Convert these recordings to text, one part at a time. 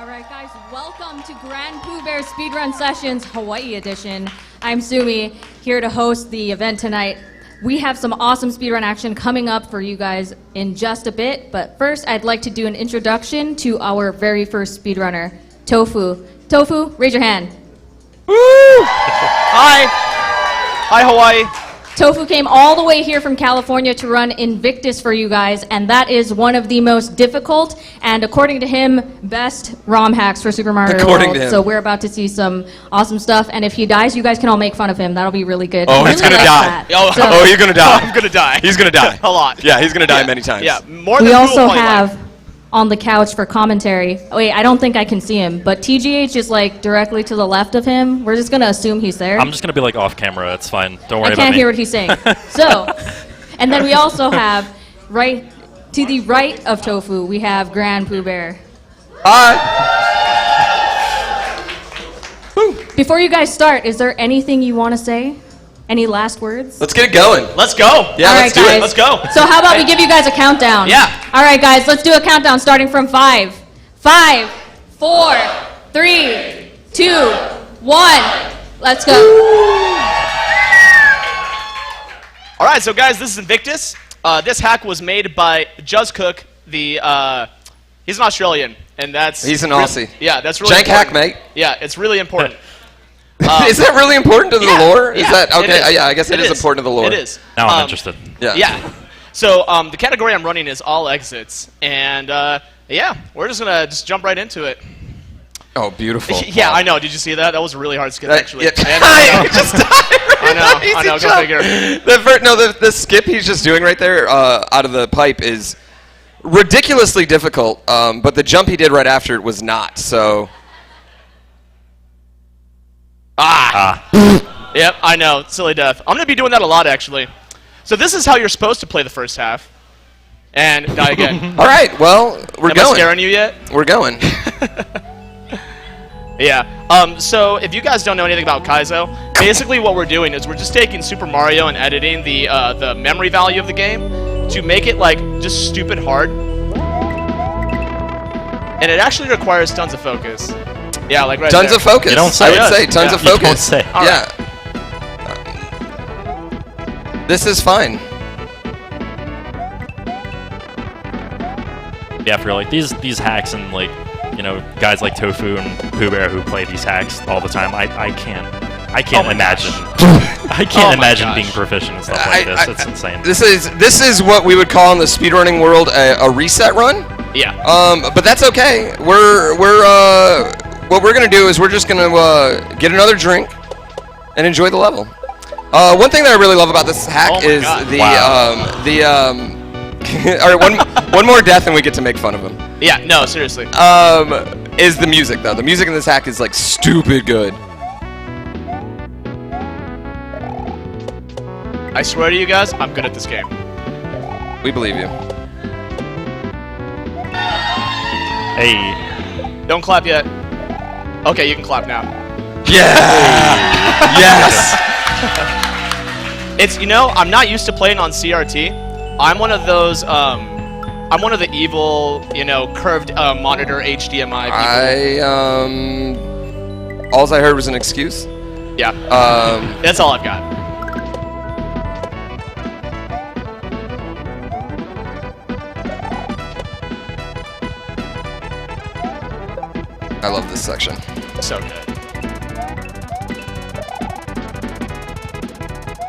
All right, guys, welcome to Grand Pooh Bear Speedrun Sessions Hawaii Edition. I'm Sumi, here to host the event tonight. We have some awesome speedrun action coming up for you guys in just a bit, but first I'd like to do an introduction to our very first speedrunner, Tofu. Tofu, raise your hand. Woo! Hi. Hi, Hawaii. Tofu came all the way here from California to run Invictus for you guys, and that is one of the most difficult and, according to him, best ROM hacks for Super Mario World. So we're about to see some awesome stuff, and if he dies, you guys can all make fun of him. That'll be really good. Oh, he's gonna die. Oh, you're gonna die. I'm gonna die. He's gonna die. A lot. Yeah, he's gonna die many times. Yeah, more than we Pooh also will have on the couch for commentary. Wait, I don't think I can see him, but TGH is like directly to the left of him. We're just gonna assume he's there. I'm just gonna be like off camera. It's fine. Don't worry about me. I can't hear what he's saying. So, and then we also have right to the right of Tofu, we have Grand Pooh Bear. Hi. Before you guys start, is there anything you want to say? Any last words? Let's get it going. Let's go. Yeah, let's do it. Let's go. So how about we give you guys a countdown? Yeah. All right, guys, let's do a countdown starting from 5. 5, 4, 3, 2, 1. Let's go. All right, so guys, this is Invictus. This hack was made by Juz Cook. He's an Australian, and that's... He's an Aussie. Yeah, that's really Jank important. hack, mate. Yeah, it's really important. Is that really important to the lore? Is yeah, that okay? it is. Yeah, I guess it is important to the lore. It is. Now I'm interested. Yeah. Yeah. So the category I'm running is all exits, and yeah, we're just gonna jump right into it. Oh, beautiful. Yeah, I know. Did you see that? That was a really hard skip, actually. Yeah. I just died. know. Go figure. The skip he's just doing right there out of the pipe is ridiculously difficult, but the jump he did right after it was not. So. Yep, I know. Silly death. I'm going to be doing that a lot, actually. So this is how you're supposed to play the first half. And die again. All right, well, we're Am going. I scaring you yet? We're going. Yeah. So if you guys don't know anything about Kaizo, basically what we're doing is we're just taking Super Mario and editing the memory value of the game to make it, like, just stupid hard. And it actually requires tons of focus. Yeah, like right Tons there. of focus. You don't say. I would say tons of You don't focus. say. All Yeah. This is fine. Yeah, for like these hacks and like, you know, guys like Tofu and Pooh Bear who play these hacks all the time. I can't imagine. I can't imagine being proficient and stuff like this. It's insane. This is what we would call in the speedrunning world a reset run. Yeah. But that's okay. What we're gonna do is we're just gonna get another drink and enjoy the level. One thing that I really love about this hack is all right, one more death and we get to make fun of him. Yeah. No, seriously. Is the music though? The music in this hack is like stupid good. I swear to you guys, I'm good at this game. We believe you. Hey. Don't clap yet. Okay, you can clap now. Yeah. Yes. It's, you know, I'm not used to playing on CRT. I'm one of those, I'm one of the evil, you know, curved monitor HDMI people. All I heard was an excuse. Yeah. That's all I've got. I love this section. So good.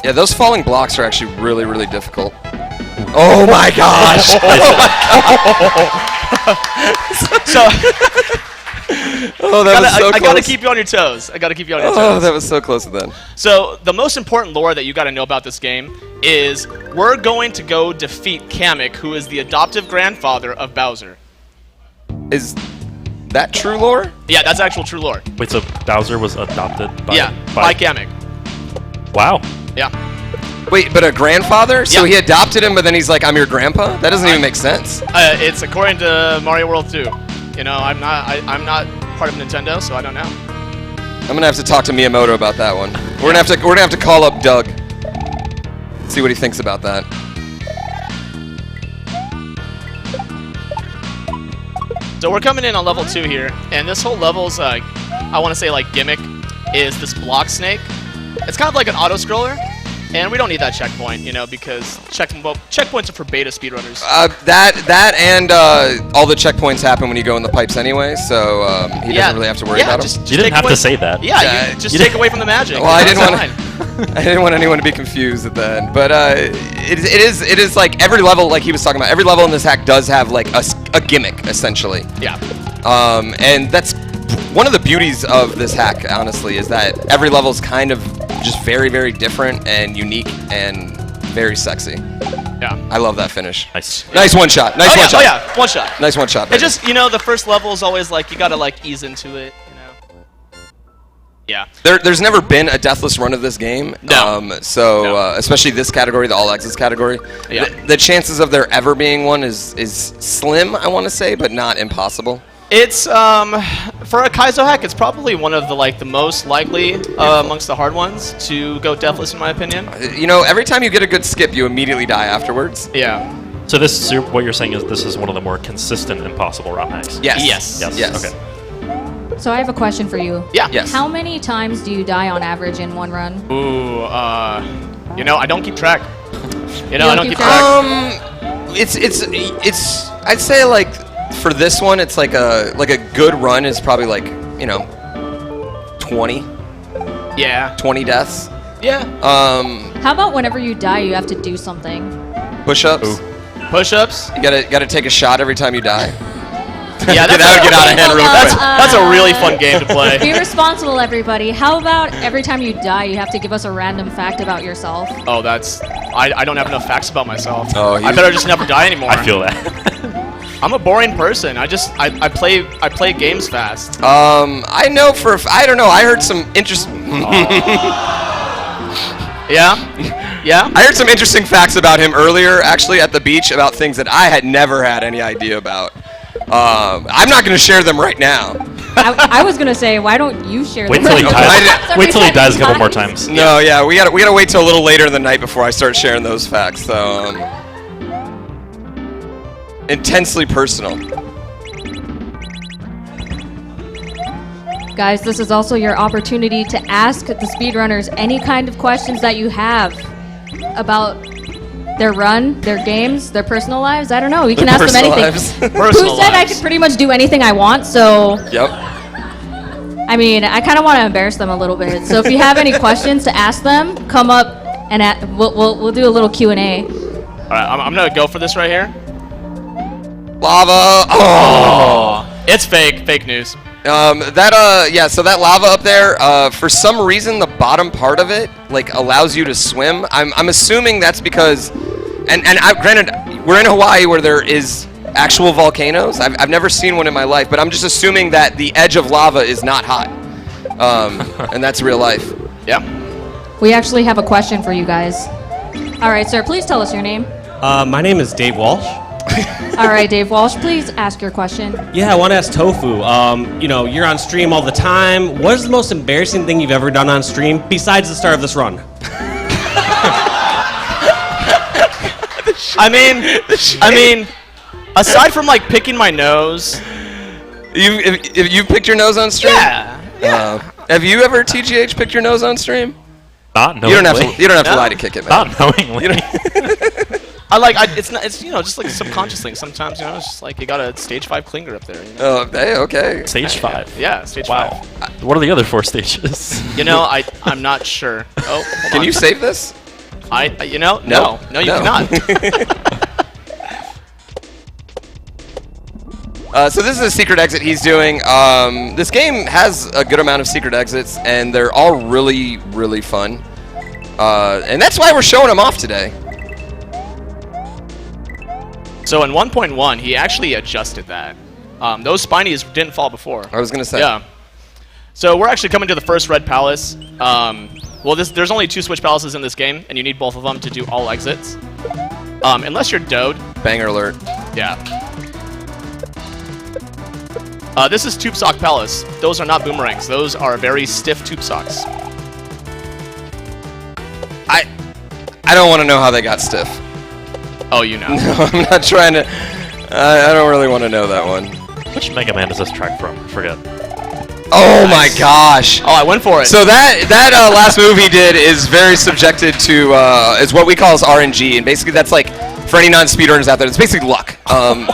Yeah, those falling blocks are actually really, really difficult. Oh my gosh! Oh, that was so close. I gotta keep you on your toes. I gotta keep you on your toes. Oh, that was so close then. So the most important lore that you gotta know about this game is we're going to go defeat Kamek, who is the adoptive grandfather of Bowser. Is that true lore? Yeah, that's actual true lore. Wait, so Bowser was adopted by by Kamek. Wow. Yeah. Wait, but a grandfather? So he adopted him, but then he's like, "I'm your grandpa." That doesn't even make sense. It's according to Mario World 2. You know, I'm not part of Nintendo, so I don't know. I'm gonna have to talk to Miyamoto about that one. We're gonna have to call up Doug. See what he thinks about that. So we're coming in on level 2 here, and this whole level's, I want to say, like, gimmick is this block snake. It's kind of like an auto-scroller, and we don't need that checkpoint, you know, because checkpoints are for beta speedrunners. That and all the checkpoints happen when you go in the pipes anyway, so he doesn't really have to worry about them. You didn't have to say that. Yeah, you just take away from the magic. Well, I didn't want anyone to be confused at the end, but it is like every level, like he was talking about, every level in this hack does have like a gimmick essentially. Yeah. And that's one of the beauties of this hack, honestly, is that every level is kind of just very, very different and unique and very sexy. Yeah. I love that finish. Nice. Nice one shot. Nice one shot. Oh yeah, one shot. Nice one shot. It just, you know, the first level is always like you gotta like ease into it, you know. Yeah. There's never been a deathless run of this game. No. No. Especially this category, the all exits category. Yeah. The chances of there ever being one is slim, I want to say, but not impossible. It's for a Kaizo hack, it's probably one of the most likely amongst the hard ones to go deathless, in my opinion. You know, every time you get a good skip, you immediately die afterwards. Yeah. So what you're saying is this is one of the more consistent impossible ROM hacks. Yes. Yes. Okay. So I have a question for you. Yeah. Yes. How many times do you die on average in one run? Ooh, you know, I don't keep track. You know, You I don't don't keep keep track. It's I'd say like for this one, it's like a good run is probably like, you know, 20 Yeah. deaths. Yeah. How about whenever you die, you have to do something? Push-ups. Push-ups. You gotta take a shot every time you die. Yeah, Get out of hand real quick. That's a really fun game to play. Be responsible, everybody. How about every time you die, you have to give us a random fact about yourself? Oh, I don't have enough facts about myself. Oh, I better just never die anymore. I feel that. I'm a boring person. I play games fast. I know I don't know. I heard some interesting. Yeah. Yeah. I heard some interesting facts about him earlier, actually, at the beach, about things that I had never had any idea about. I'm not going to share them right now. I was gonna say, why don't you share? Wait till he them? dies. Wait till he dies a couple more times. No, yeah, we gotta wait till a little later in the night before I start sharing those facts. So, intensely personal. Guys, this is also your opportunity to ask the speedrunners any kind of questions that you have about their run, their games, their personal lives. I don't know. You can ask them anything. Who said I could pretty much do anything I want? So. Yep. I mean, I kind of want to embarrass them a little bit. So if you have any questions to ask them, come up and we'll do a little Q&A. All right, I'm gonna go for this right here. Lava. Oh. It's fake news. So that lava up there, for some reason, the bottom part of it allows you to swim. I'm assuming that's because, granted, we're in Hawaii where there is actual volcanoes. I've never seen one in my life, but I'm just assuming that the edge of lava is not hot, and that's real life. Yeah. We actually have a question for you guys. All right, sir, please tell us your name. My name is Dave Walsh. All right, Dave Walsh, please ask your question. Yeah, I want to ask Tofu. You know, you're on stream all the time. What is the most embarrassing thing you've ever done on stream besides the start of this run? I mean, aside from picking my nose. You picked your nose on stream? Yeah. Have you ever TGH picked your nose on stream? Not knowingly. You don't have to lie to kick it, man. Not knowingly. It's just like a subconscious thing sometimes, you know, it's just like you got a stage 5 clinger up there, you know? Oh, hey, okay. Stage 5. Yeah, stage 5. What are the other 4 stages? You know, I'm not sure. Oh, hold Can on. you save this? No, you cannot. So this is a secret exit he's doing. This game has a good amount of secret exits, and they're all really, really fun. And that's why we're showing them off today. So in 1.1, he actually adjusted that. Those spinies didn't fall before. I was going to say. Yeah. So we're actually coming to the first red palace. There's only 2 switch palaces in this game, and you need both of them to do all exits. Unless you're Dode. Banger alert. Yeah. This is Tube Sock Palace. Those are not boomerangs. Those are very stiff tube socks. I don't want to know how they got stiff. Oh, you know. No, I'm not trying to. I don't really want to know that one. Which Mega Man is this track from? I forget. Oh my gosh. Oh, I went for it. So that last move he did is very subjected to is what we call as RNG, and basically that's like for any non-speedrunners out there, it's basically luck. And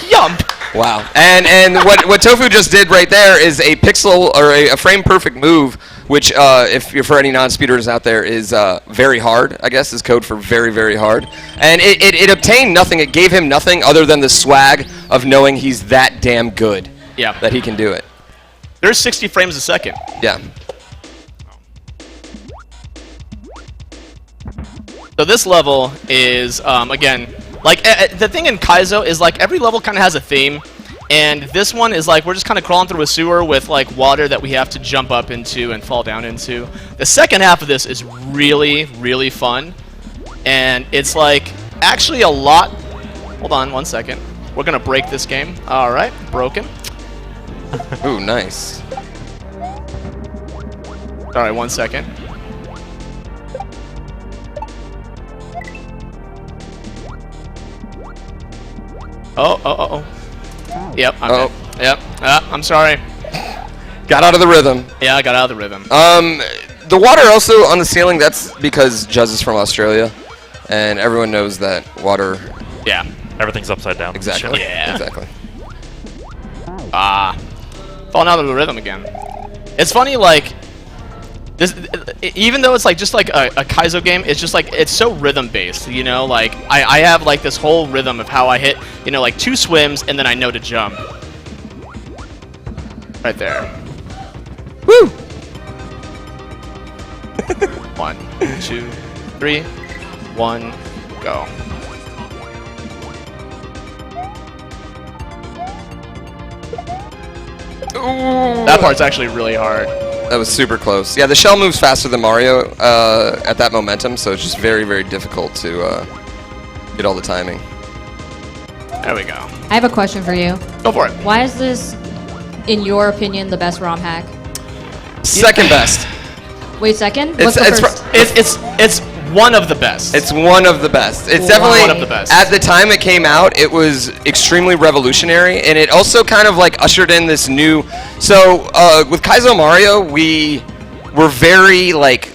Yump. wow. And what Tofu just did right there is a pixel or a frame perfect move, which if you're for any non-speedrunners out there is very hard. I guess is code for very, very hard. And it obtained nothing. It gave him nothing other than the swag of knowing he's that damn good. Yeah. That he can do it. There's 60 frames a second. Yeah. So this level is, again, like, the thing in Kaizo is, like, every level kind of has a theme. And this one is, like, we're just kind of crawling through a sewer with, like, water that we have to jump up into and fall down into. The second half of this is really, really fun. And it's, like, actually a lot... Hold on 1 second. We're going to break this game. All right, broken. Ooh, nice. All right, 1 second. Oh. Yep, I'm dead. Yep, I'm sorry. Got out of the rhythm. Yeah, I got out of the rhythm. The water also on the ceiling, that's because Juz is from Australia, and everyone knows that water... Yeah. Everything's upside down. Exactly. Yeah. Exactly. Falling out of the rhythm again. It's funny, like, this, even though it's like just like a Kaizo game, it's just like, it's so rhythm based, you know? Like, I have like this whole rhythm of how I hit, you know, like 2 swims and then I know to jump. Right there. Woo! 1, 2, 3, 1, go. Ooh. That part's actually really hard. That was super close. Yeah, the shell moves faster than Mario at that momentum, so it's just very, very difficult to get all the timing. There we go. I have a question for you. Go for it. Why is this, in your opinion, the best ROM hack? Second best. Wait, second? What's the first? It's one of the best. It's one of the best. It's Wow. definitely One of the best. At the time it came out, it was extremely revolutionary, and it also kind of like ushered in this new. So with Kaizo Mario, we were very like.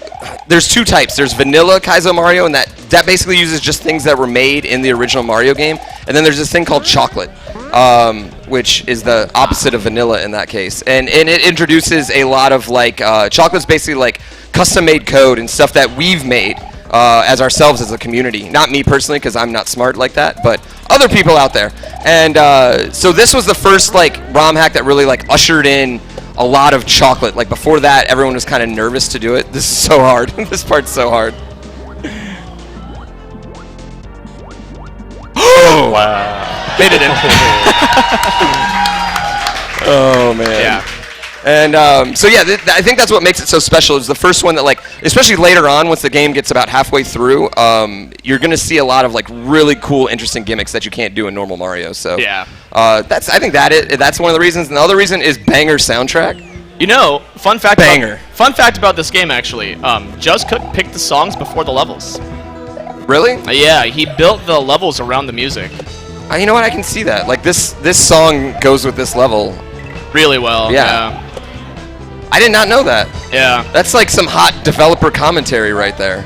There's 2 types. There's vanilla Kaizo Mario, and that basically uses just things that were made in the original Mario game. And then there's this thing called chocolate, which is the opposite of vanilla in that case. And it introduces a lot of like chocolate's basically like custom-made code and stuff that we've made as ourselves as a community. Not me personally, because I'm not smart like that, but other people out there. And so this was the first like ROM hack that really like ushered in a lot of chocolate. Like before that, everyone was kind of nervous to do it. This is so hard. This part's so hard. Oh! Wow. Made it in. Oh man. Yeah. And so yeah, I think that's what makes it so special. It's the first one that like, especially later on, once the game gets about halfway through, you're gonna see a lot of like really cool, interesting gimmicks that you can't do in normal Mario. So Yeah. I think that's one of the reasons. And the other reason is banger soundtrack. You know, fun fact. Banger. Fun fact about this game actually. Just Cook picked the songs before the levels. Really? Yeah, he built the levels around the music. You know what? I can see that. Like this song goes with this level Really well. Yeah. I did not know that. Yeah. That's like some hot developer commentary right there.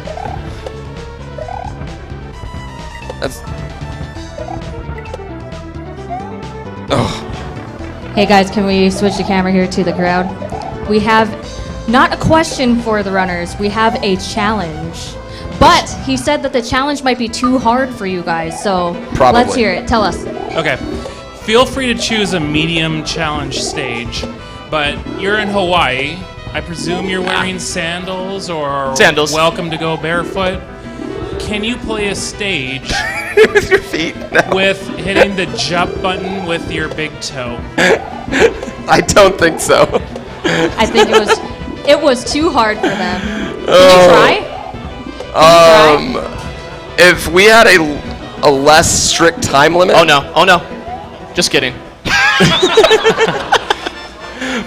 That's. Oh. Hey guys, can we switch the camera here to the crowd? We have not a question for the runners, we have a challenge. But he said that the challenge might be too hard for you guys, so Probably. let's hear it. Tell us. Okay. Feel free to choose a medium challenge stage, but you're in Hawaii. I presume you're wearing sandals or Sandals. welcome to go barefoot. Can you play a stage With your feet. No. with hitting the jump button with your big toe? I don't think so. I think it was too hard for them. Can Oh. you try? If we had a less strict time limit. Oh no. Oh no. Just kidding.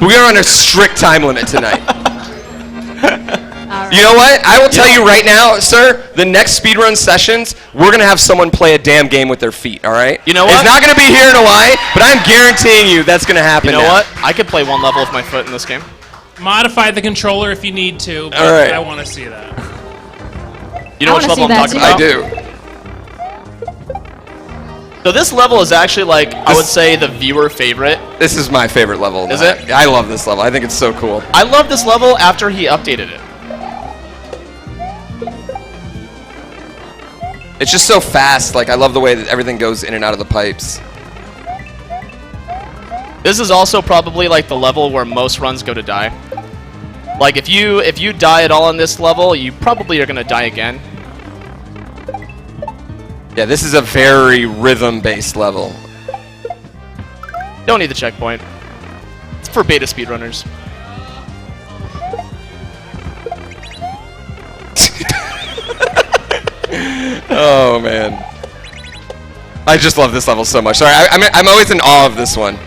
We are on a strict time limit tonight. All right. You know what? I will tell you right now, sir, the next speedrun sessions, we're going to have someone play a damn game with their feet, all right? You know what? It's not going to be here in Hawaii, but I'm guaranteeing you that's going to happen. You know now. what? I could play one level with my foot in this game. Modify the controller if you need to, but All right. I want to see that. You know I which wanna level I'm see talking that about? I do. So this level is actually like, I would say, the viewer favorite. This is my favorite level. Is it? I love this level. I think it's so cool. I love this level after he updated it. It's just so fast. Like, I love the way that everything goes in and out of the pipes. This is also probably like the level where most runs go to die. Like if you die at all on this level, you probably are gonna die again. Yeah, this is a very rhythm-based level. Don't need the checkpoint. It's for beta speedrunners. Oh man, I just love this level so much. Sorry, I'm always in awe of this one.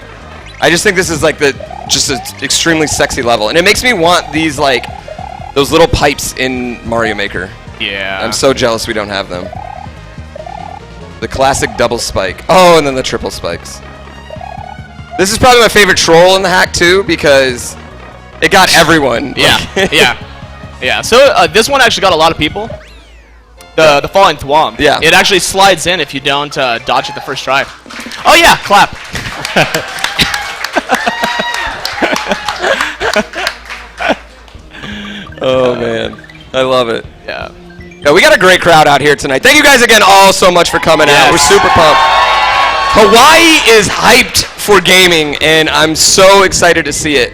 I just think this is like just an extremely sexy level, and it makes me want these like those little pipes in Mario Maker. Yeah. I'm so jealous we don't have them. The classic double spike. Oh, and then the triple spikes. This is probably my favorite troll in the hack too because it got everyone. Yeah. Yeah. So this one actually got a lot of people. The falling thwomp. Yeah. It actually slides in if you don't dodge it the first try. Oh yeah, clap. Oh man, I love it. Yeah. Yeah, we got a great crowd out here tonight. Thank you guys again all so much for coming out. Yes. We're super pumped. Hawaii is hyped for gaming, and I'm so excited to see it.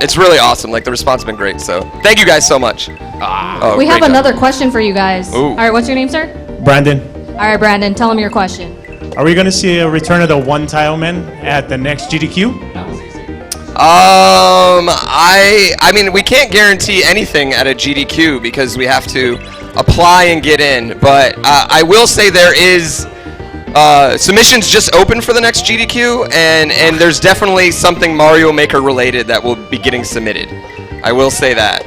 It's really awesome. Like, the response has been great, so thank you guys so much. Oh, We have great job. another question for you guys. Ooh. All right, what's your name, sir? Brandon, All right, Brandon, tell him your question. are we going to see a return of the one tile man at the next GDQ? I mean, we can't guarantee anything at a GDQ because we have to apply and get in, but I will say there is submissions just open for the next GDQ, and there's definitely something Mario Maker related that will be getting submitted. I will say that.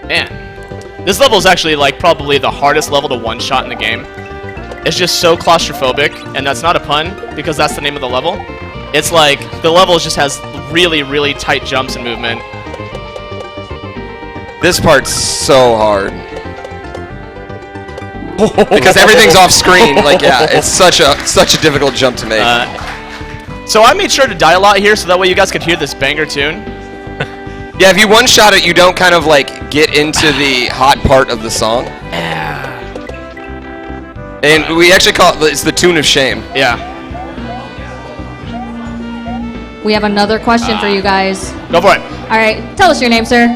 Man, this level is actually like probably the hardest level to one-shot in the game. It's just so claustrophobic, and that's not a pun because that's the name of the level. It's like the level just has really, really tight jumps and movement. This part's so hard. Because everything's off screen. Like, yeah, it's such a difficult jump to make. So I made sure to die a lot here so that way you guys could hear this banger tune. Yeah, if you one-shot it, you don't kind of like get into the hot part of the song. And we actually call it, it's the tune of shame. Yeah. We have another question for you guys. Go for it. All right, tell us your name, sir.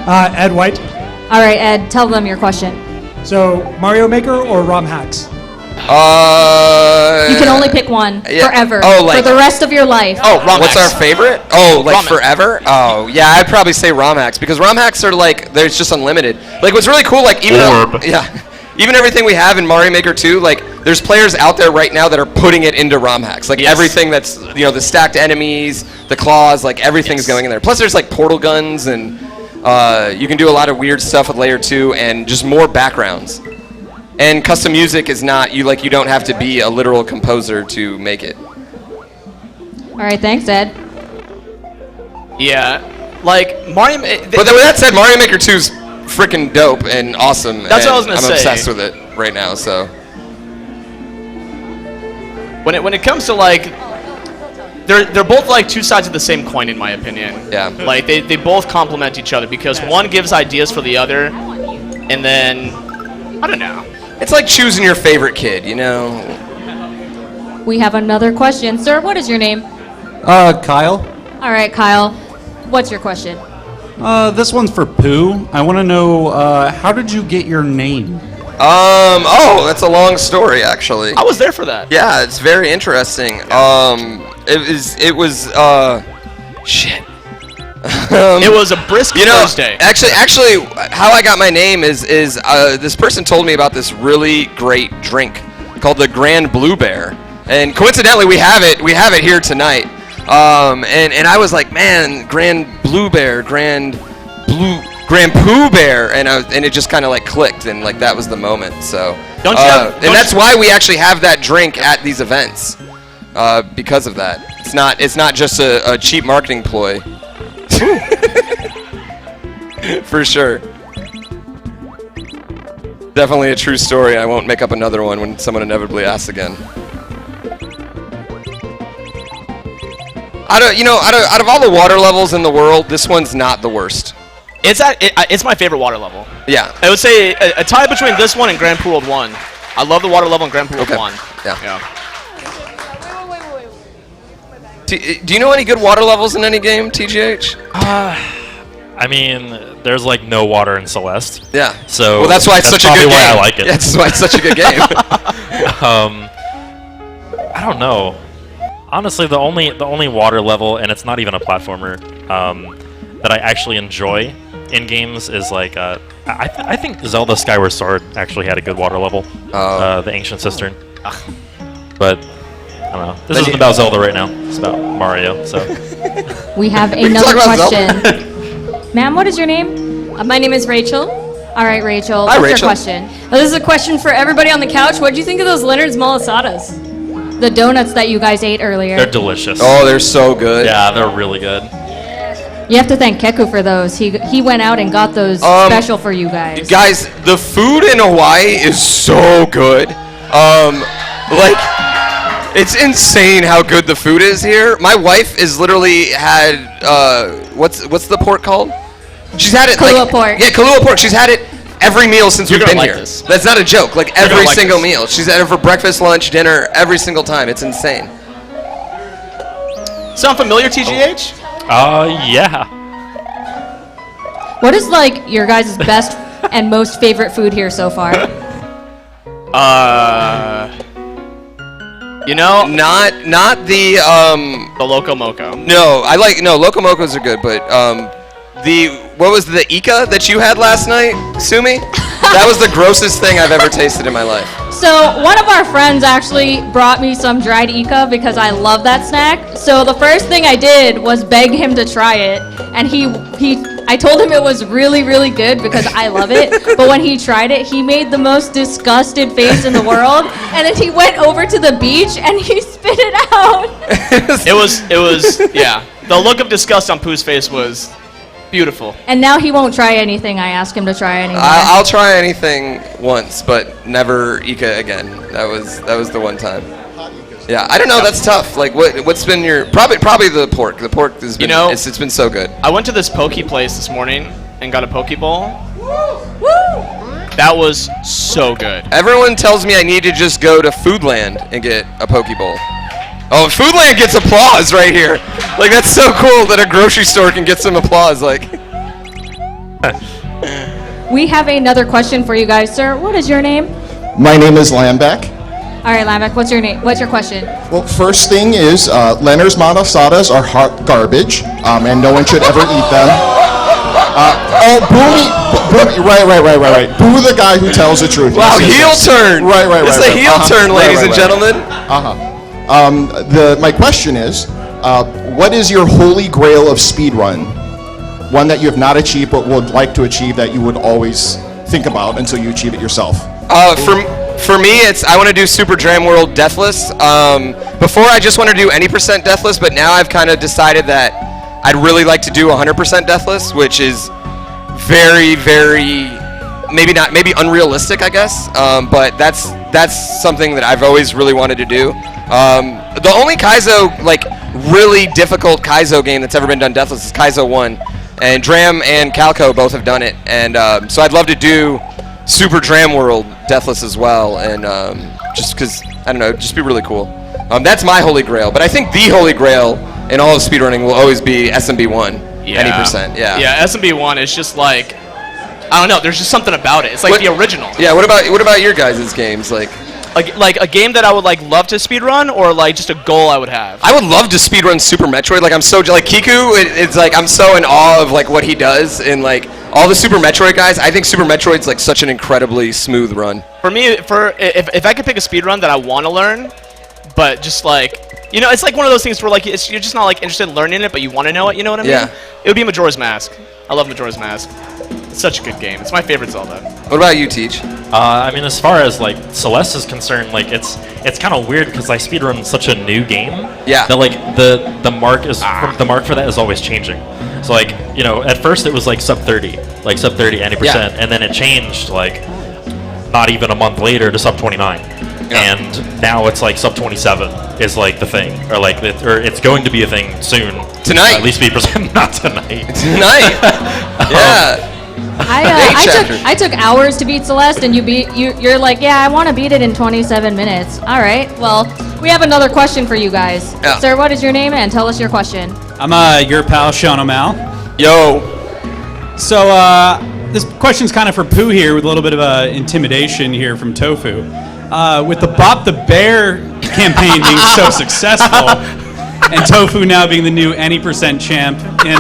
Ed White. All right, Ed, tell them your question. So, Mario Maker or ROM hacks? You can only pick one yeah. forever. Oh, like- for the rest of your life. Oh, ROM What's hacks. our favorite? Oh, like ROM hacks. forever? Oh, yeah, I'd probably say ROM hacks because ROM hacks are like, there's just unlimited. Like, what's really cool, like, even Orb. even everything we have in Mario Maker 2, like, there's players out there right now that are putting it into ROM hacks. Like, Yes. everything that's, you know, the stacked enemies, the claws, like, everything's going in there. Plus, there's, like, portal guns, and you can do a lot of weird stuff with Layer 2, and just more backgrounds. And custom music is not, you don't have to be a literal composer to make it. All right, thanks, Ed. Yeah. Like, Mario... But with that said, Mario Maker 2's freaking dope and awesome. That's what I was and gonna I'm say. obsessed with it right now, so. When it comes to, like... They're both, like, two sides of the same coin, in my opinion. Yeah. Like, they both complement each other because one gives ideas for the other, and then... I don't know. It's like choosing your favorite kid, you know? We have another question. Sir, what is your name? Kyle. All right, Kyle. What's your question? This one's for Pooh. I want to know, how did you get your name? Oh, that's a long story, actually. I was there for that. Yeah, it's very interesting. It was, shit. It was a brisk Thursday. Actually, how I got my name is this person told me about this really great drink called the Grand Blue Bear, and coincidentally, we have it here tonight. And I was like, man, Grand Blue Bear, Grand Blue. Grand Pooh Bear, and it just kind of like clicked, and like that was the moment. So, Don't you have- and that's why we actually have that drink at these events, because of that. It's not just a cheap marketing ploy. For sure. Definitely a true story. I won't make up another one when someone inevitably asks again. Out of all the water levels in the world, this one's not the worst. It's my favorite water level. Yeah. I would say a tie between this one and Grand Pooh World 1. I love the water level in Grand Pooh World 1. Yeah. Do you know any good water levels in any game, TGH? I mean, there's like no water in Celeste. Yeah. So well, that's why it's such a good game. Why I like it. Yeah, that's why it's such a good game. I don't know. Honestly, the only water level, and it's not even a platformer, that I actually enjoy in games is like I think Zelda Skyward Sword actually had a good water level. The Ancient Cistern. But I don't know. This isn't about Zelda right now. It's about Mario. So We have another question. Ma'am, what is your name? My name is Rachel. All right, Rachel. Hi, What's Rachel. your question? This is a question for everybody on the couch. What do you think of those Leonard's Malasadas? The donuts that you guys ate earlier. they're delicious. Oh, they're so good. Yeah, they're really good. You have to thank Keku for those. He went out and got those special for you guys. Guys, the food in Hawaii is so good. Like, it's insane how good the food is here. My wife is literally had what's the pork called? She's had it Kahlua pork. Yeah, Kahlua pork. She's had it every meal since You're we've gonna been like here. this. That's not a joke. Like gonna every like single this. meal. She's had it for breakfast, lunch, dinner, every single time. It's insane. Sound familiar, TGH? Yeah. What is like your guys' best and most favorite food here so far? Not the The Loco Moco. No, Loco Mocos are good, but what was the Ika that you had last night, Sumi? That was the grossest thing I've ever tasted in my life. So one of our friends actually brought me some dried Ika because I love that snack. So the first thing I did was beg him to try it, and I told him it was really, really good because I love it. But when he tried it, he made the most disgusted face in the world, and then he went over to the beach and he spit it out. It was yeah. The look of disgust on Pooh's face was beautiful. And now he won't try anything I ask him to try anymore. I'll try anything once, but never Ika again. That was the one time. Yeah, I don't know. That's tough. Like, what's been your probably the pork? The pork has been it's been so good. I went to this poke place this morning and got a poke bowl. That was so good. Everyone tells me I need to just go to Foodland and get a poke bowl. Oh, Foodland gets applause right here. Like, that's so cool that a grocery store can get some applause. Like, We have another question for you guys, sir. What is your name? My name is Lambeck. All right, Lambeck, what's your name? What's your question? Well, first thing is, Leonard's Malasadas are hot garbage, and no one should ever eat them. Boo, right. Boo the guy who tells the truth. wow, Yes, heel yes. turn. Right. This is a heel turn, ladies and gentlemen. My question is, what is your holy grail of speedrun? One that you have not achieved but would like to achieve that you would always think about until you achieve it yourself? For me, I want to do Super Dram World Deathless. Before, I just want to do any percent Deathless, but now I've kind of decided that I'd really like to do 100% Deathless, which is very, very maybe unrealistic, I guess. But that's something that I've always really wanted to do. The only Kaizo, like really difficult Kaizo game that's ever been done Deathless is Kaizo 1, and Dram and Calco both have done it, and so I'd love to do Super Dram World Deathless as well, and just because, I don't know, just be really cool. That's my holy grail, but I think the holy grail in all of speedrunning will always be SMB1, any percent, yeah. Yeah, SMB1 is just like, I don't know, there's just something about it. It's like the original. Yeah, what about your guys' games? Like a game that I would like love to speedrun, or like just a goal I would have? I would love to speedrun Super Metroid. Like, I'm so like Kiku. It's like I'm so in awe of like what he does, and like all the Super Metroid guys. I think Super Metroid's like such an incredibly smooth run. For me, if I could pick a speedrun that I want to learn, but just like, you know, it's like one of those things where like you're just not like interested in learning it, but you want to know it. You know what I mean? Yeah. It would be Majora's Mask. I love Majora's Mask. such a good game. It's my favorite Zelda. What about you, Teach? I mean, as far as like Celeste is concerned, like it's kind of weird because I speedrun such a new game. Yeah. That like the mark for that is always changing. So like at first it was like sub 30 90%, Yeah. and then it changed like not even a month later to sub 29, and now it's like sub 27 is like the thing, or like it's going to be a thing soon. Tonight. At least be percent. Not tonight. Tonight. Yeah. I took hours to beat Celeste, and you're like, yeah, I want to beat it in 27 minutes. All right. Well, we have another question for you guys. Yeah. Sir, what is your name, and tell us your question. I'm your pal, Sean O'Mal. Yo. So, this question's kind of for Pooh here, with a little bit of intimidation here from Tofu. With the Bop the Bear campaign being so successful, and Tofu now being the new any % champ in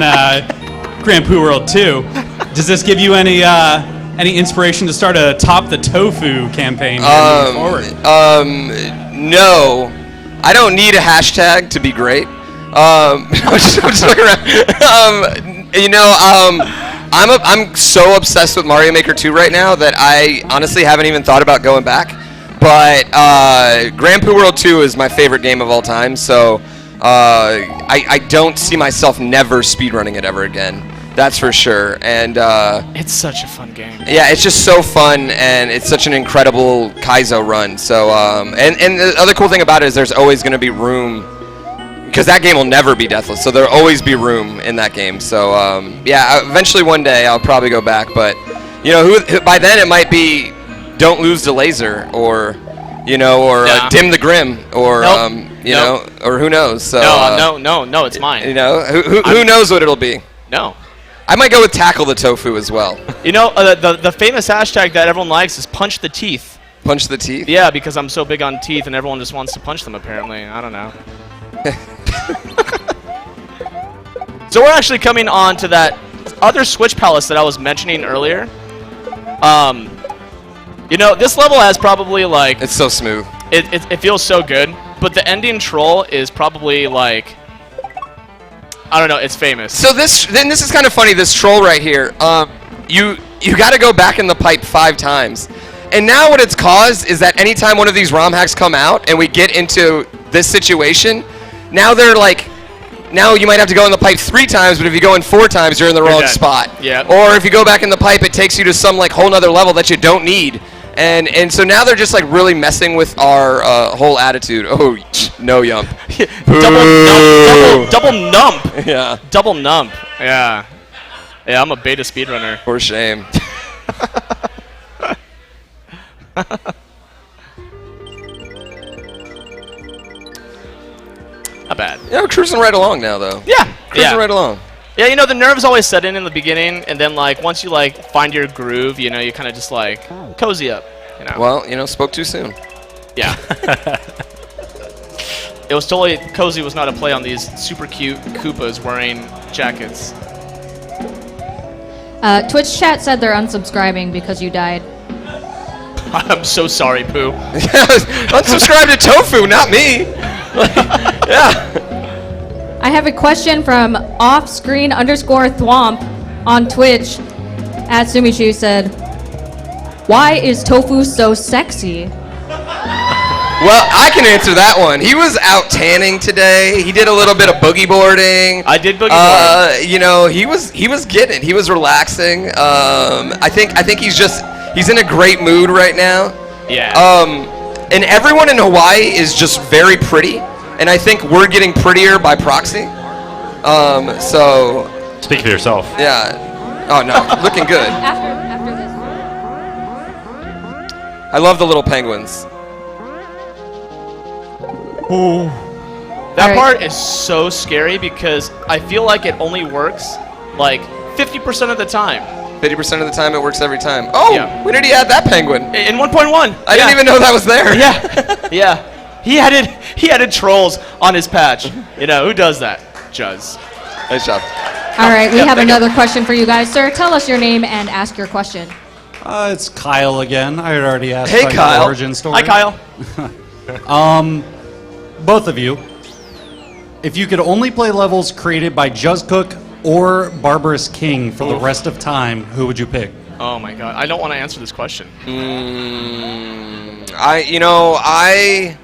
Grand Pooh World 2, does this give you any inspiration to start a Top the Tofu campaign moving forward? No. I don't need a hashtag to be great. I'm just looking around. I'm so obsessed with Mario Maker 2 right now that I honestly haven't even thought about going back. But Grand Pooh World 2 is my favorite game of all time, so I don't see myself never speedrunning it ever again. That's for sure. And It's such a fun game. yeah, it's just so fun, and it's such an incredible Kaizo run. So and the other cool thing about it is there's always going to be room, because that game will never be deathless, so there'll always be room in that game. So yeah, eventually one day I'll probably go back, but who by then it might be Don't Lose the Laser, or Dim the Grim, or Nope. or who knows. So no, it's mine. Who knows what it'll be. No. I might go with Tackle the Tofu as well. The famous hashtag that everyone likes is Punch the Teeth. Punch the teeth? Yeah, because I'm so big on teeth and everyone just wants to punch them apparently. I don't know. So we're actually coming on to that other Switch Palace that I was mentioning earlier. This level has probably like... It's so smooth. It feels so good, but the ending troll is probably like... I don't know, it's famous. So this is kind of funny, this troll right here. You got to go back in the pipe 5 times. And now what it's caused is that anytime one of these ROM hacks come out and we get into this situation, now they're like... Now you might have to go in the pipe 3 times, but if you go in 4 times, you're in the wrong spot. Yeah. Or if you go back in the pipe, it takes you to some like whole nother level that you don't need. And so now they're just like really messing with our whole attitude. Oh, no yump. Double nump. Yeah. Double nump. Yeah. Yeah, I'm a beta speedrunner. For shame. Not bad. Yeah, we're cruising right along now, though. Yeah. Cruising right along. Yeah, the nerves always set in the beginning, and then like once you like find your groove, you kind of just like cozy up. Well, spoke too soon. Yeah. It was totally cozy. Was not a play on these super cute Koopas wearing jackets. Twitch chat said they're unsubscribing because you died. I'm so sorry, Pooh. Unsubscribe to Tofu, not me. Yeah. I have a question from offscreen_thwomp on Twitch. At Sumichu said, "Why is Tofu so sexy?" Well, I can answer that one. He was out tanning today. He did a little bit of boogie boarding. I did boogie board. He was getting it. He was relaxing. I think he's in a great mood right now. Yeah. And everyone in Hawaii is just very pretty, and I think we're getting prettier by proxy. So. Speak for yourself. Yeah. Oh no, looking good. After this. I love the little penguins. That part is so scary because I feel like it only works like 50% of the time. 50% of the time it works every time. Oh, yeah. When did he add that penguin? In 1.1. I didn't even know that was there. Yeah. Yeah. He added trolls on his patch. Who does that? Juz. Nice job. All right, we have another question for you guys. Sir, tell us your name and ask your question. It's Kyle again. I had already asked Hey, about Kyle. your origin story. Hi, Kyle. Both of you, if you could only play levels created by Juz Cook or Barbarous King for the rest of time, who would you pick? Oh my god, I don't want to answer this question. I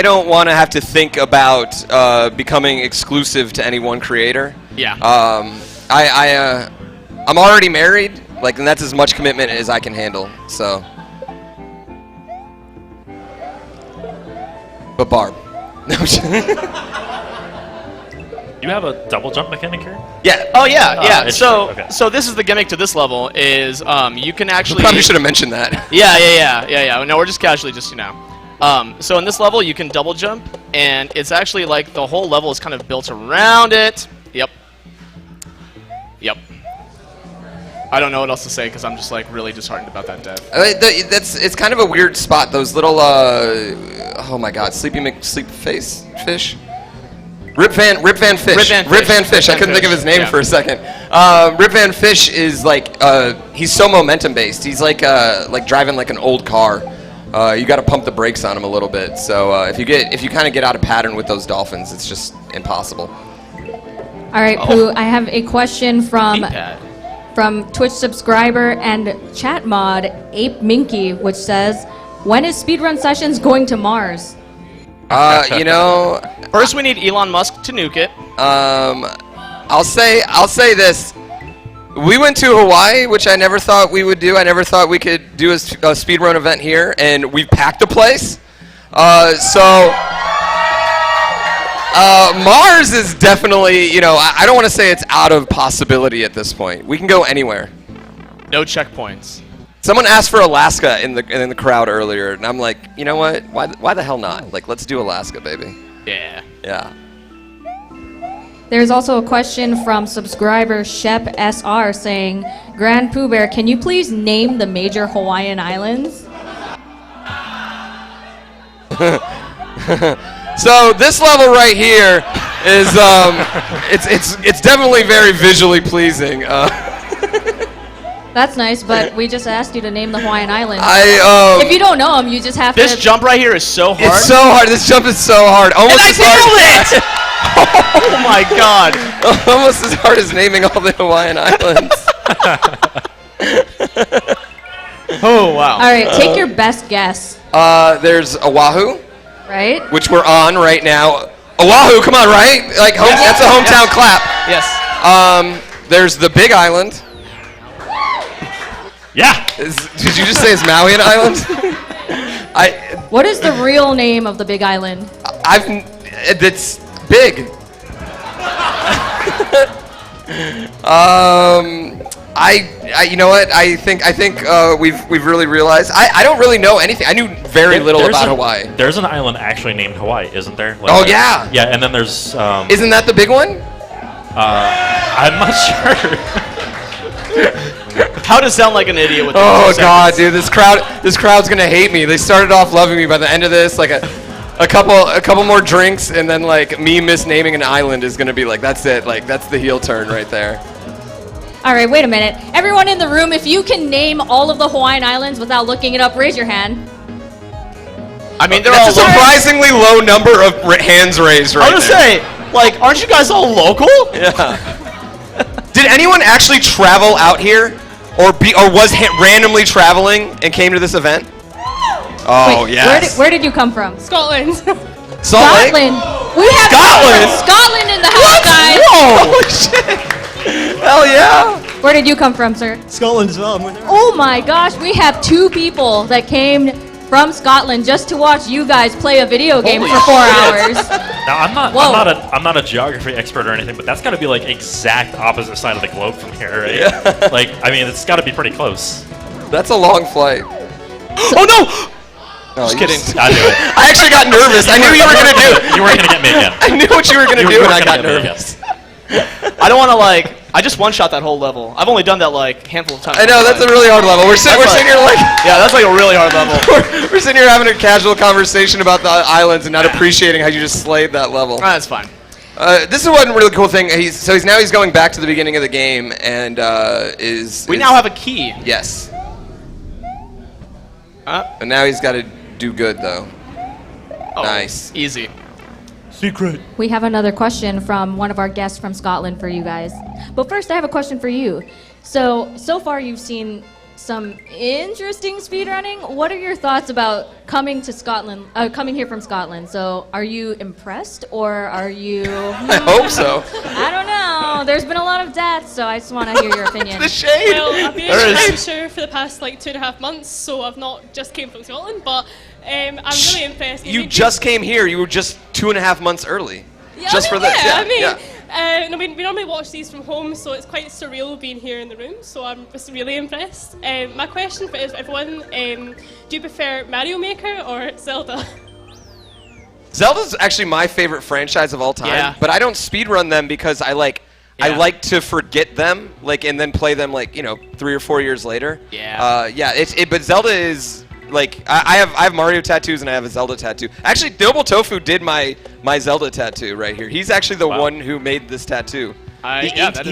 don't want to have to think about becoming exclusive to any one creator. Yeah. I'm already married, like, and that's as much commitment as I can handle. So, but Barb. No, You have a double jump mechanic here? yeah. Oh yeah, yeah. interesting. So, Okay. so this is the gimmick to this level is you can actually. Probably should have mentioned that. Yeah. No, we're just casually so in this level you can double jump, and it's actually like the whole level is kind of built around it. Yep. I don't know what else to say because I'm just like really disheartened about that death. It's kind of a weird spot. Those little oh my God, sleep face fish. Rip Van Fish. Rip Van Fish. I couldn't think of his name for a second. Rip Van Fish is like he's so momentum based. He's like driving like an old car. You got to pump the brakes on him a little bit. So if you kind of get out of pattern with those dolphins, it's just impossible. All right, Pooh, I have a question from Twitch subscriber and chat mod Ape Minky, which says, "When is Speedrun Sessions going to Mars?" First we need Elon Musk to nuke it. I'll say this. We went to Hawaii, which I never thought we would do. I never thought we could do a speedrun event here, and we packed the place. Mars is definitely, I don't want to say it's out of possibility at this point. We can go anywhere. No checkpoints. Someone asked for Alaska in the crowd earlier, and I'm like, you know what? Why the hell not? Like, let's do Alaska, baby. Yeah. Yeah. There's also a question from subscriber Shep SR saying, "Grand Pooh Bear, can you please name the major Hawaiian islands?" So this level right here is it's definitely very visually pleasing. That's nice, but we just asked you to name the Hawaiian islands. If you don't know them, you just have This to... jump right here is so hard. It's so hard. This jump is so hard. Almost And I as hard. nailed it! Oh my god. Almost as hard as naming all the Hawaiian islands. Oh wow. All right, take your best guess, There's Oahu, right? which we're on right now. Oahu, come on, right? Like that's a hometown clap. Yes. There's the Big Island. Yeah. Did you just say it's Maui an island? What is the real name of the Big Island? It's big. You know what? I think we've really realized. I don't really know anything. I knew very little about Hawaii. There's an island actually named Hawaii, isn't there? Like, Oh yeah. Yeah, and then there's. Isn't that the big one? I'm not sure. How to sound like an idiot with Oh 2 god, seconds. dude, this crowd's gonna hate me. They started off loving me. By the end of this, like a couple more drinks, and then like me misnaming an island is gonna be like, that's it. Like that's the heel turn right there. All right, wait a minute. Everyone in the room, if you can name all of the Hawaiian islands without looking it up, raise your hand. I mean, they're That's a all local. surprisingly low number of hands raised right I was there. gonna say, like, aren't you guys all local? Yeah. Did anyone actually travel out here, or was randomly traveling and came to this event? Oh Wait, yes. Where did you come from? Scotland. Salt Lake? Scotland. We have Scotland? Scotland in the house, guys. Whoa! Holy shit! Hell yeah! Where did you come from, sir? Scotland as well. Oh my gosh, we have 2 people that came from Scotland just to watch you guys play a video game Holy for 4 shit. hours. Now Whoa. I'm not a geography expert or anything, but that's got to be like exact opposite side of the globe from here, right? Yeah. Like, I mean, it's got to be pretty close. That's a long flight. Oh no! Just kidding. I knew it. I actually got nervous. I knew you were gonna do it. You weren't gonna get me again. I knew what you were gonna do, and I got gonna get me nervous. I don't want to I just one-shot that whole level. I've only done that handful of times. I know that's a really hard level. We're sitting here like yeah, that's like a really hard level. we're sitting here having a casual conversation about the islands and not appreciating how you just slayed that level. That's fine. This is one really cool thing. He's going back to the beginning of the game and We now have a key. Yes. And now he's got to do good though. Oh, Nice. Easy. Secret. We have another question from one of our guests from Scotland for you guys. But first, I have a question for you. So far you've seen some interesting speedrunning. What are your thoughts about coming to Scotland, coming here from Scotland? So are you impressed or are you... I hope so. I don't know. There's been a lot of deaths, so I just want to hear your opinion. The shade. Well, I've been in Hampshire for the past like 2.5 months, so I've not just came from Scotland, but I'm really impressed. You just came here. You were just 2.5 months early. Yeah, Just for this. We normally watch these from home, so it's quite surreal being here in the room. So I'm just really impressed. My question for everyone: do you prefer Mario Maker or Zelda? Zelda's actually my favorite franchise of all time, but I don't speedrun them because I like to forget them, and then play them 3 or 4 years later. But Zelda is I have Mario tattoos and I have a Zelda tattoo. Actually, Noble Tofu did my Zelda tattoo right here. He's actually the one who made this tattoo. He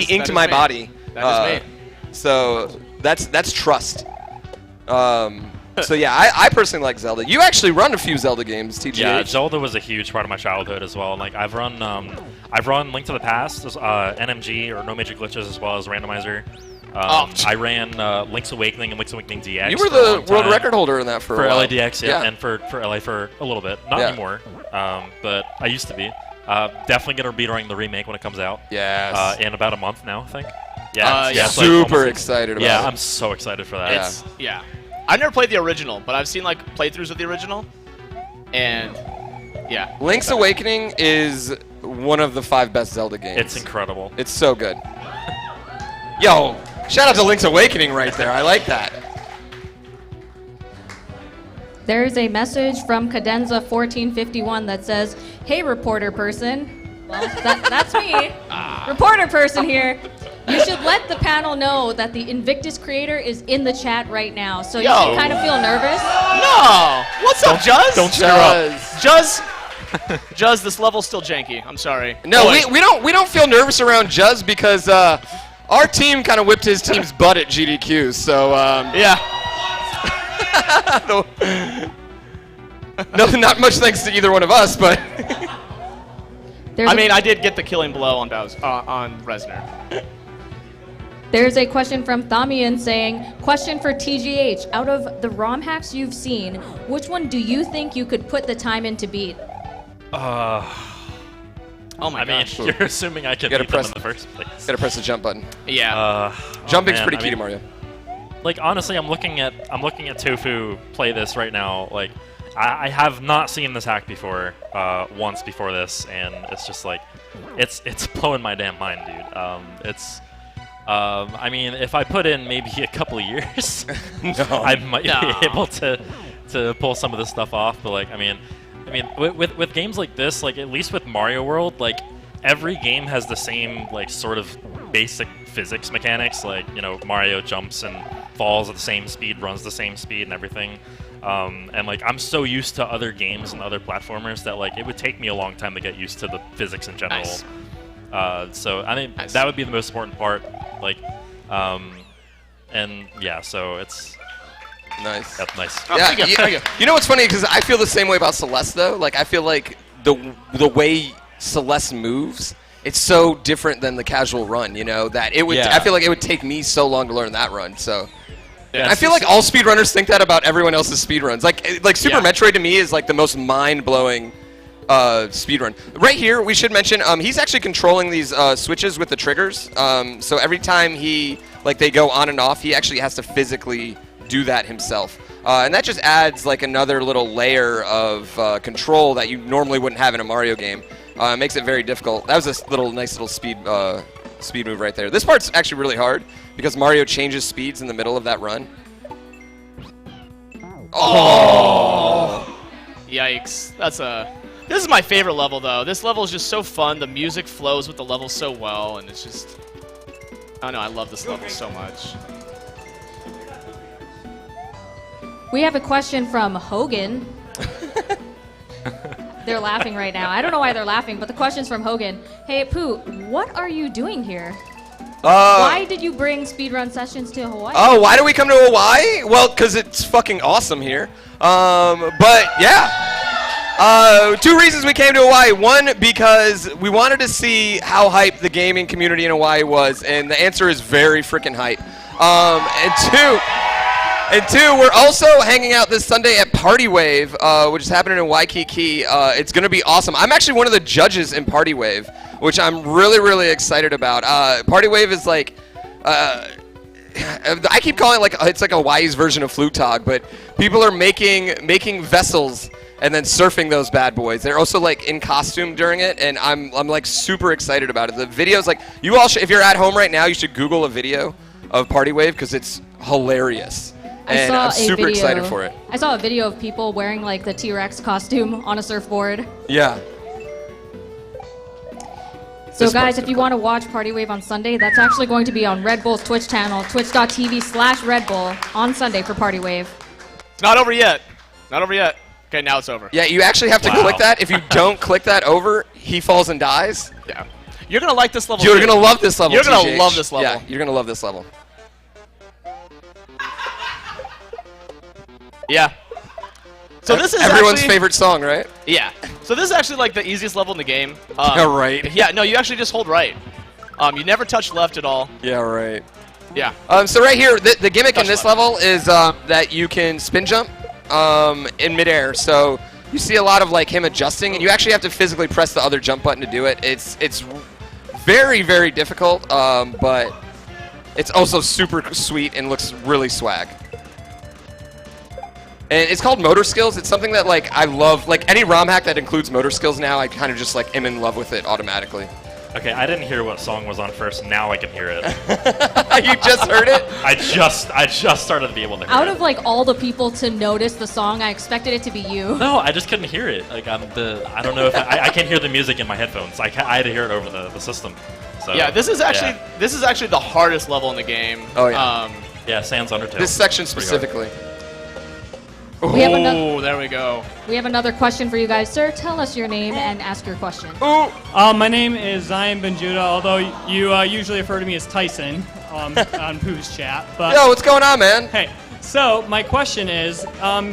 inked my body. That is me. So that's trust. So yeah, I personally like Zelda. You actually run a few Zelda games, TGH. Yeah, Zelda was a huge part of my childhood as well. I've run Link to the Past, NMG or No Major Glitches, as well as Randomizer. I ran Link's Awakening and Link's Awakening DX. You were the world record holder in that for a while. LADX, and for LA for a little bit. Not anymore, but I used to be. Definitely going to be running the remake when it comes out. Yes. In about a month now, I think. Super excited about it. Yeah, I'm so excited for that. I've never played the original, but I've seen playthroughs of the original, and yeah. Link's Awakening is one of the 5 best Zelda games. It's incredible. It's so good. Yo, shout out to Link's Awakening right there. I like that. There's a message from Cadenza1451 that says, "Hey, reporter person." Well, that's me. Reporter person here. You should let the panel know that the Invictus creator is in the chat right now, so you should kind of feel nervous. No! What's up, Juz? Don't stir up. Juz, this level's still janky. I'm sorry. No, we don't feel nervous around Juz because our team kind of whipped his team's butt at GDQ, so yeah. No, not much thanks to either one of us, but I did get the killing blow on Resner. There's a question from Thamian saying, question for TGH, out of the ROM hacks you've seen, which one do you think you could put the time in to beat? Oh my gosh. You're assuming I can beat them in the first place. Gotta press the jump button. Yeah. Jumping's pretty key to Mario. Honestly, I'm looking at Tofu play this right now. I have not seen this hack before, once before this, and it's just it's blowing my damn mind, dude. If I put in maybe a couple of years, I might be able to pull some of this stuff off. But with games like this, at least with Mario World, every game has the same sort of basic physics mechanics. Mario jumps and falls at the same speed, runs the same speed, and everything. I'm so used to other games and other platformers that it would take me a long time to get used to the physics in general. Nice. So I think that would be the most important part. So it's nice. That's nice. Oh, Yeah, thank you. You know what's funny? Because I feel the same way about Celeste, though. I feel like the way Celeste moves, it's so different than the casual run. That it would. I feel like it would take me so long to learn that run. So. Yeah, I feel like all speedrunners think that about everyone else's speedruns. Super Metroid to me is the most mind-blowing speedrun. Right here, we should mention he's actually controlling these switches with the triggers. So every time they go on and off, he actually has to physically do that himself. And that just adds another little layer of control that you normally wouldn't have in a Mario game. It makes it very difficult. That was a nice little speed move right there. This part's actually really hard because Mario changes speeds in the middle of that run. Oh! Yikes. This is my favorite level, though. This level is just so fun. The music flows with the level so well, and it's just... I don't know, I love this level so much. We have a question from Hogan. They're laughing right now. I don't know why they're laughing, but the question's from Hogan. Hey, Pooh, what are you doing here? Why did you bring speedrun sessions to Hawaii? Oh, why do we come to Hawaii? Well, because it's fucking awesome here. But yeah. Two reasons we came to Hawaii. One, because we wanted to see how hype the gaming community in Hawaii was, and the answer is very freaking hype. And two, we're also hanging out this Sunday at Party Wave, which is happening in Waikiki. It's going to be awesome. I'm actually one of the judges in Party Wave, which I'm really, really excited about. Party Wave is like, I keep calling it like it's like Hawaii's version of Flutog, but people are making vessels and then surfing those bad boys. They're also like in costume during it, and I'm like super excited about it. The videos, like you all, if you're at home right now, you should Google a video of Party Wave because it's hilarious. And I'm super excited for it. I saw a video of people wearing like the T-Rex costume on a surfboard. Yeah. So guys, if you want to watch Party Wave on Sunday, that's actually going to be on Red Bull's Twitch channel, twitch.tv/Red Bull on Sunday for Party Wave. It's not over yet. Not over yet. Okay, now it's over. Yeah, you actually have to click that. If you don't click that over, he falls and dies. Yeah. You're going to like this level. You're going to love this level. You're going to love this level. Yeah, you're going to love this level. Yeah. So this is everyone's actually, favorite song, right? Yeah. So this is actually like the easiest level in the game. Yeah, right. Yeah, no, you actually just hold right. You never touch left at all. Yeah, right. Yeah. So right here, the gimmick in this level is that you can spin jump in midair. So you see a lot of like him adjusting, and you actually have to physically press the other jump button to do it. It's very, very difficult, but it's also super sweet and looks really swag. And it's called Motor Skills. It's something that like I love. Like any ROM hack that includes motor skills now, I kind of just like am in love with it automatically. Okay, I didn't hear what song was on first. Now I can hear it. You just heard it? I just started to be able to hear Out it. of like all the people to notice the song, I expected it to be you. No, I just couldn't hear it. Like I don't know if I can't hear the music in my headphones. I had to hear it over the system. So, yeah, this is actually the hardest level in the game. Oh yeah. Yeah, Sans Undertale. This section specifically. Oh, there we go. We have another question for you guys. Sir, tell us your name and ask your question. My name is Zion Benjuda, although you usually refer to me as Tyson on Pooh's chat. But yo, what's going on, man? Hey, so my question is,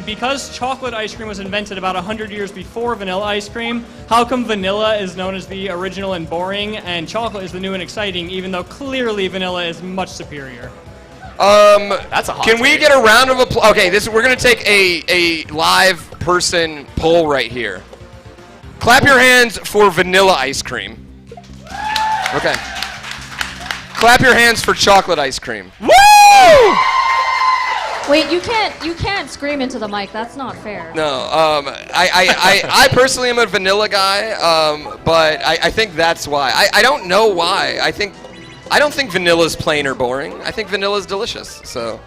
because chocolate ice cream was invented about 100 years before vanilla ice cream, how come vanilla is known as the original and boring, and chocolate is the new and exciting, even though clearly vanilla is much superior? That's a hot Can we take. get a round of applause? Okay, we're gonna take a live person poll right here. Clap your hands for vanilla ice cream. Okay. Clap your hands for chocolate ice cream. Woo! Wait, you can't scream into the mic. That's not fair. No, I personally am a vanilla guy, but I think that's why. I don't know why. I don't think vanilla's plain or boring. I think vanilla's delicious. So,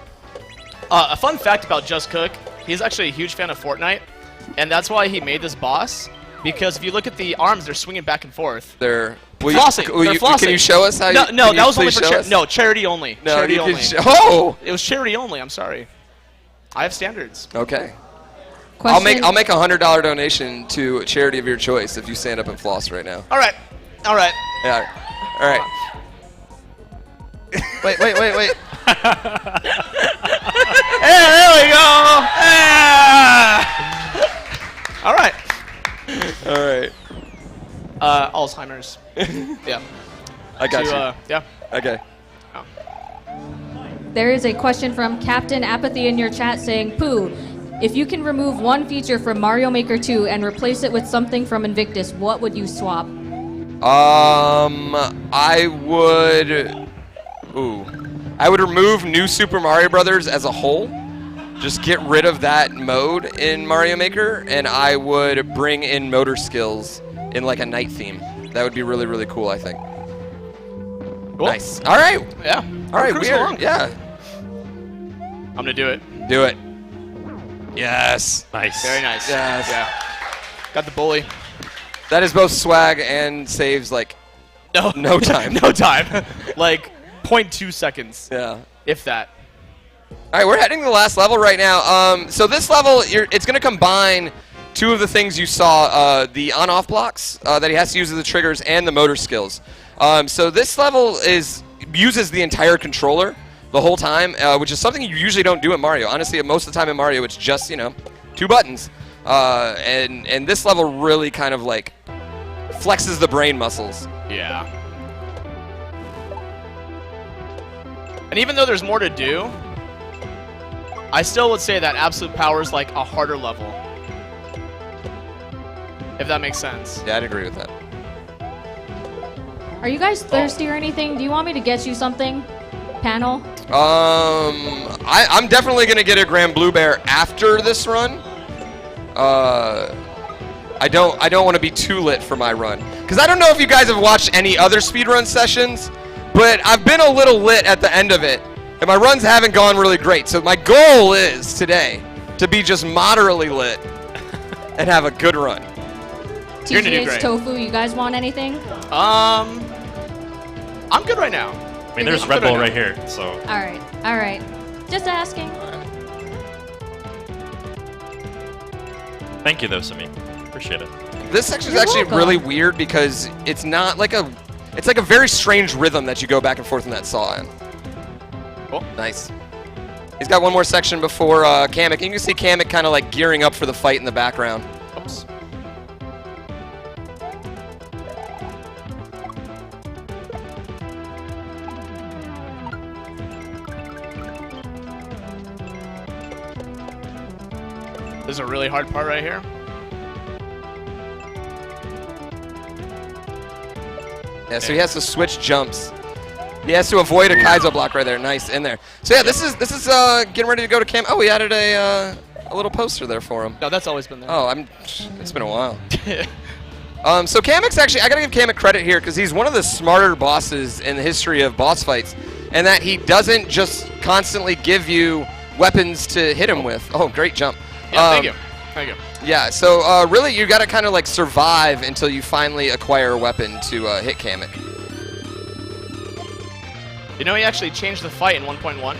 a fun fact about Just Cook, he's actually a huge fan of Fortnite, and that's why he made this boss. Because if you look at the arms, they're swinging back and forth. They're flossing. They're flossing. Can you show us how? No, that was only for charity only. No, charity only. Oh, it was charity only. I'm sorry. I have standards. Okay. Question? I'll make $100 donation to a charity of your choice if you stand up and floss right now. All right. Yeah. All right. Wait. Yeah, there we go. Yeah. All right. Alzheimer's. Yeah. I got you. Yeah. Okay. Oh. There is a question from Captain Apathy in your chat saying, Pooh, if you can remove one feature from Mario Maker 2 and replace it with something from Invictus, what would you swap? I would remove New Super Mario Brothers as a whole. Just get rid of that mode in Mario Maker, and I would bring in motor skills in like a night theme. That would be really, really cool, I think. Cool. Nice. All right. Yeah. All right. Weird. Yeah. I'm gonna do it. Do it. Yes. Nice. Very nice. Yes. Yeah. Got the bully. That is both swag and saves like no time. No time. Like 0.2 seconds. Yeah. If that. All right, we're heading to the last level right now. So this level, it's going to combine two of the things you saw, the on-off blocks that he has to use as the triggers and the motor skills. So this level uses the entire controller the whole time, which is something you usually don't do in Mario. Honestly, most of the time in Mario, it's just, 2 buttons. And this level really kind of like flexes the brain muscles. Yeah. And even though there's more to do, I still would say that Absolute Power is like a harder level. If that makes sense. Yeah, I'd agree with that. Are you guys thirsty or anything? Do you want me to get you something, panel? I'm definitely gonna get a Grand Blue Bear after this run. I don't want to be too lit for my run, because I don't know if you guys have watched any other speedrun sessions, but I've been a little lit at the end of it, and my runs haven't gone really great. So my goal is today to be just moderately lit and have a good run. You're gonna do TGH, great. Tofu, you guys want anything? I'm good right now. I mean, there's Red Bull right here, so. All right. Just asking. Thank you, though, Sumi. Appreciate it. This section is You're actually welcome. really weird because it's not like a, it's like a very strange rhythm that you go back and forth in that saw in. Cool. Nice. He's got one more section before Kamek. And you can see Kamek kind of like gearing up for the fight in the background. Oops. This is a really hard part right here. Yeah, so he has to switch jumps. He has to avoid a Kaizo block right there. Nice, in there. So yeah, this is getting ready to go to Cam. Oh, we added a little poster there for him. No, that's always been there. Oh, it's been a while. So Kamek's actually, I gotta give Kamek credit here because he's one of the smarter bosses in the history of boss fights, and that he doesn't just constantly give you weapons to hit him with. Oh, great jump. Yeah, thank you. Thank you. Yeah, so really you gotta kind of like survive until you finally acquire a weapon to hit Kamek. You know, he actually changed the fight in 1.1.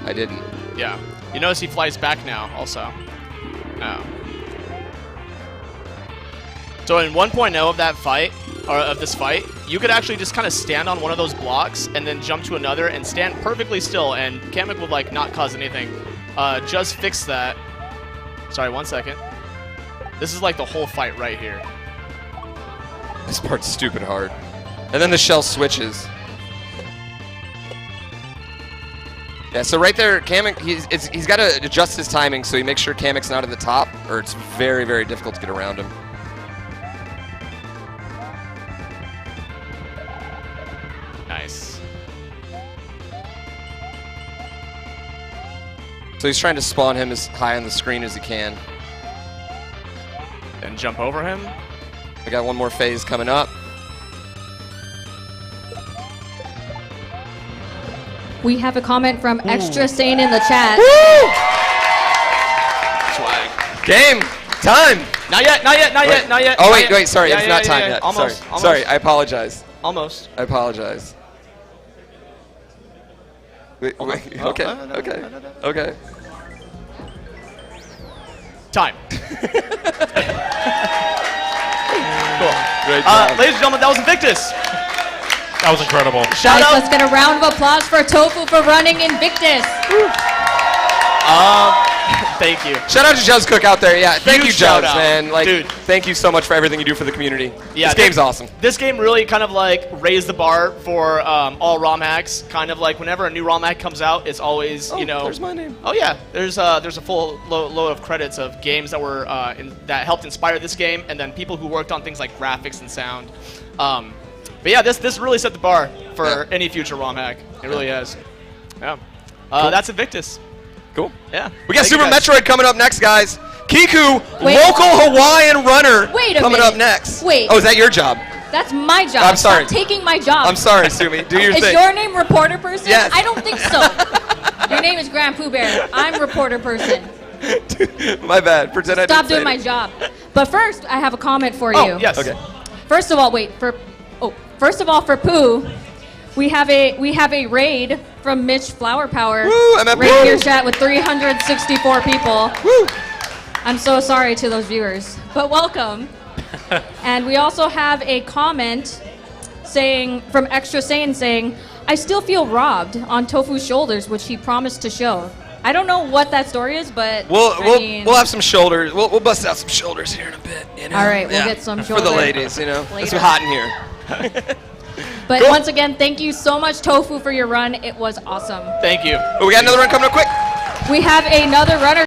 I didn't. Yeah. You notice he flies back now, also. Oh. So in 1.0 of that fight, or of this fight, you could actually just kind of stand on one of those blocks and then jump to another and stand perfectly still, and Kamek would like not cause anything. Just fix that. Sorry, 1 second. This is like the whole fight right here. This part's stupid hard. And then the shell switches. Yeah, so right there, Kamek, he's got to adjust his timing so he makes sure Kamek's not at the top, or it's very, very difficult to get around him. Nice. So he's trying to spawn him as high on the screen as he can. And jump over him. We got one more phase coming up. We have a comment from Extra Sane in the chat. Swag. Game! Time! Not yet, not yet, not yet, not yet. Oh, not wait, yet. sorry, Yeah, it's yeah, not yeah, time yeah. yet. Almost, Sorry. almost. Sorry, I apologize. Almost. I apologize. Wait, okay, okay. Time. Cool. Great job. Ladies and gentlemen, that was Invictus. That was incredible. Shout Guys, out. let's get a round of applause for Tofu for running Invictus. Thank you. Shout out to Juz Cook out there. Yeah, thank you, Huge shout Juz, out. man. Like, Dude. thank you so much for everything you do for the community. Yeah, this game's awesome. This game really kind of like raised the bar for all ROM hacks. Kind of like whenever a new ROM hack comes out, it's always There's my name. Oh yeah, there's a full load of credits of games that were that helped inspire this game, and then people who worked on things like graphics and sound. But yeah, this really set the bar for any future ROM hack. It really has. Yeah. Cool. That's Invictus. Cool. Yeah. We got Thank you Super guys. Metroid coming up next, guys. Kiku, Wait. local Hawaiian runner, Wait a coming minute. up next. Wait. Oh, is that your job? That's my job. I'm sorry. Stop taking my job. I'm sorry, Sumi. Do your Is thing. your name reporter person? Yes. I don't think so. Your name is Grand Pooh Bear. I'm reporter person. My bad. Pretend I didn't Stop say doing my it. job. But first, I have a comment for you. Oh yes. Okay. First of all, for Pooh, we have a raid from Mitch Flower Power. Woo, I'm at right Pooh. here, chat, with 364 people. Woo. I'm so sorry to those viewers, but welcome. And we also have a comment from Extra Saiyan saying, I still feel robbed on Tofu's shoulders, which he promised to show. I don't know what that story is, but We'll I we'll have some shoulders. We'll bust out some shoulders here in a bit. You know? All right, we'll get some for the shoulder ladies. You know, it's later. hot in here. But Cool. once again, thank you so much, Tofu, for your run. It was awesome. Thank you. Oh, we got another one coming up quick. We have another runner.